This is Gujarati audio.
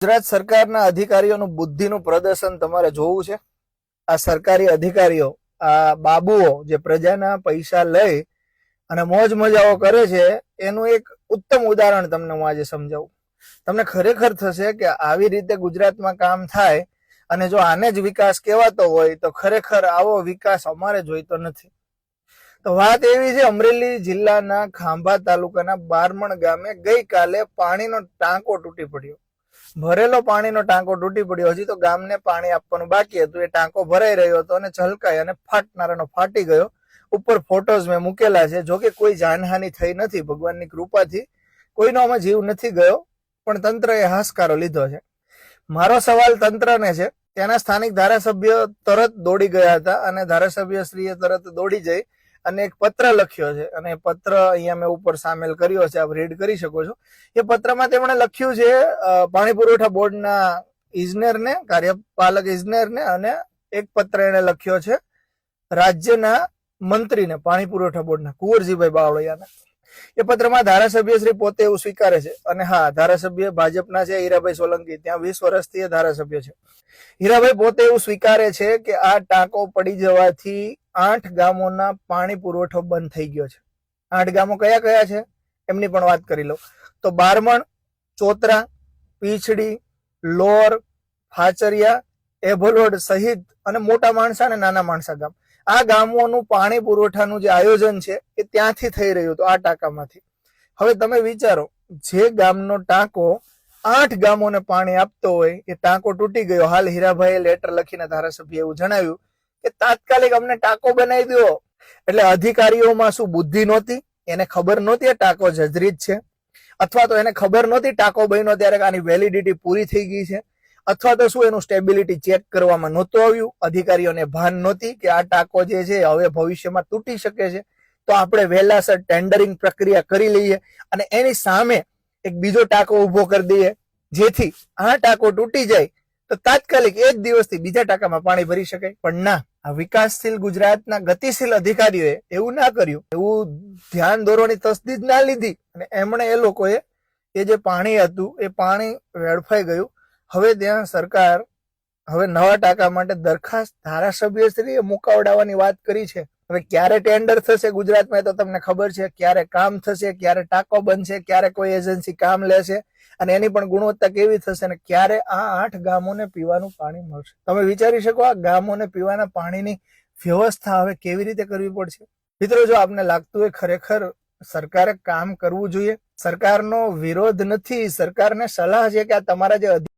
ગુજરાત સરકારના અધિકારીઓનું બુદ્ધિનું પ્રદર્શન તમારે જોવું છે। આ સરકારી અધિકારીઓ, આ બાબુઓ જે પ્રજાના પૈસા લઈ અને મોજ મજાઓ કરે છે, એનું એક ઉત્તમ ઉદાહરણ તમને હું આજે સમજાવું। તમને ખરેખર થશે કે આવી રીતે ગુજરાતમાં કામ થાય અને જો આને જ વિકાસ કહેવાતો હોય તો ખરેખર આવો વિકાસ અમારે જોઈતો નથી। તો વાત એવી છે, અમરેલી જિલ્લાના ખાંભા તાલુકાના બારમણ ગામે ગઈકાલે પાણીનો ટાંકો તૂટી પડ્યો। ભરેલો પાણીનો ટાંકો તૂટી પડ્યો। હજી તો ગામને પાણી આપવાનું બાકી હતું। એ ટાંકો ભરાઈ રહ્યો હતો અને છલકાઈ અને ફાટનારાનો ફાટી ગયો। ઉપર ફોટોઝ મેં મૂકેલા છે। જો કે કોઈ જાનહાનિ થઈ નથી, ભગવાનની કૃપાથી કોઈનો આમાં જીવ નથી ગયો, પણ તંત્રએ હાશકારો લીધો છે। મારો સવાલ તંત્રને છે। ત્યાંના સ્થાનિક ધારાસભ્ય તરત દોડી ગયા હતા અને ધારાસભ્યશ્રીએ તરત દોડી જઈ અને એક પત્ર લખ્યો છે અને પત્ર અહીંયા મેં ઉપર સામેલ કર્યો છે, આપ રીડ કરી શકો છો। એ પત્રમાં તેમણે લખ્યું છે પાણી પુરવઠા બોર્ડના ઇજનેરને, કાર્યપાલક ઇજનેરને, અને એક પત્ર એને લખ્યો છે રાજ્યના મંત્રીને, પાણી પુરવઠા બોર્ડના કુંવરજીભાઈ બાવળિયાને। એ પત્રમાં ધારાસભ્યશ્રી પોતે એવું સ્વીકારે છે, અને હા, ધારાસભ્ય ભાજપના છે, હીરાભાઈ સોલંકી, ત્યાં 20 વર્ષથી એ ધારાસભ્ય છે। હીરાભાઈ પોતે એવું સ્વીકારે છે કે આ ટાંકો પડી જવાથી 8 ગામોના પાણી પુરવઠો બંધ થઈ ગયો છે। 8 ગામો કયા કયા છે એમની પણ વાત કરી લો તો બારમણ, ચોતરા, પીછડી, લોર, ફાચરિયા, એભોલોડ સહિત અને મોટા માણસા અને નાના માણસા ગામ, આ ગામોનું પાણી પુરવઠાનું જે આયોજન છે એ ત્યાંથી થઈ રહ્યું હતું, આ ટાંકામાંથી। હવે તમે વિચારો, જે ગામનો ટાંકો 8 ગામોને પાણી આપતો હોય, એ ટાંકો તૂટી ગયો। હાલ હીરાભાઈએ લેટર લખીને ધારાસભ્ય એવું જણાવ્યું કે તાત્કાલિક અમને ટાંકો બનાવી દો। એટલે અધિકારીઓમાં શું બુદ્ધિ નહોતી? એને ખબર નહોતી આ ટાંકો જર્જરિત છે, અથવા તો એને ખબર નહોતી ટાંકો બન્યો ત્યારે આની વેલિડિટી પૂરી થઈ ગઈ છે, અથવા તો શું એનું સ્ટેબિલિટી ચેક કરવામાં નહોતું આવ્યું? અધિકારીઓને ભાન નહોતી કે આ ટાંકો જે છે હવે ભવિષ્યમાં તૂટી શકે છે, તો આપણે વહેલાસર ટેન્ડરિંગ પ્રક્રિયા કરી લઈએ અને એની સામે એક બીજો ટાંકો ઉભો કરી દઈએ, જેથી આ ટાંકો તૂટી જાય તો તાત્કાલિક એક દિવસથી બીજા ટાંકામાં પાણી ભરી શકાય। પણ ના, આ વિકાસશીલ ગુજરાતના ગતિશીલ અધિકારીઓએ એવું ના કર્યું, એવું ધ્યાન દોરવાની તસદીદ ના લીધી અને એમણે એ લોકોએ એ જે પાણી હતું એ પાણી વેડફાઈ ગયું। હવે ત્યાં સરકાર હવે નવા ટાંકા માટે દરખાસ્ત ધારાસભ્યશ્રીએ મુકાવડાવવાની વાત કરી છે। હવે ક્યારે ટેન્ડર થશે ગુજરાતમાં તો તમને ખબર છે, ક્યારે કામ થશે, ક્યારે ટાંકો બનશે, ક્યારે કોઈ એજન્સી કામ લેશે અને એની પણ ગુણવત્તા કેવી થશે અને ક્યારે આ 8 ગામોને પીવાનું પાણી મળશે? તમે વિચારી શકો આ ગામોને પીવાના પાણીની વ્યવસ્થા હવે કેવી રીતે કરવી પડશે? મિત્રો, જો આપને લાગતું હોય ખરેખર સરકારે કામ કરવું જોઈએ, સરકારનો વિરોધ નથી, સરકારને સલાહ છે કે આ તમારા જે